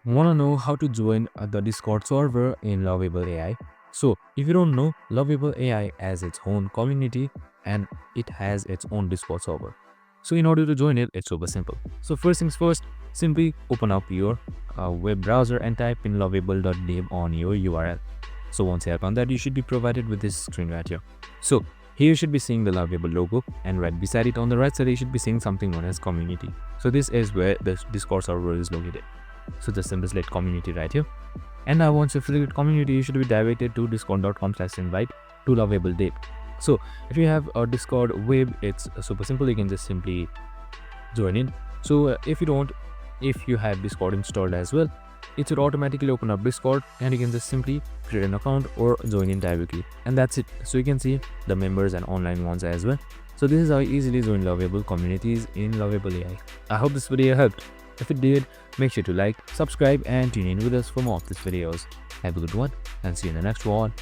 Want to know how to join the Discord server in Lovable AI? So, if you don't know, Lovable AI has its own community and it has its own Discord server. So, in order to join it, it's super simple. So, first things first, simply open up your web browser and type in lovable.dev on your URL. So, once you have done that, you should be provided with this screen right here. So, here you should be seeing the Lovable logo, and right beside it on the right side, you should be seeing something known as community. So, this is where the Discord server is located. So just simply select community right here. And now once you select community, you should be directed to discord.com/invite to Lovable Dev. So if you have a Discord web, it's super simple. You can just simply join in. So if you have Discord installed as well, it should automatically open up Discord and you can just simply create an account or join in directly. And that's it. So you can see the members and online ones as well. So this is how you easily join Lovable communities in Lovable AI. I hope this video helped. If it did, make sure to like, subscribe and tune in with us for more of these videos. Have a good one and see you in the next one.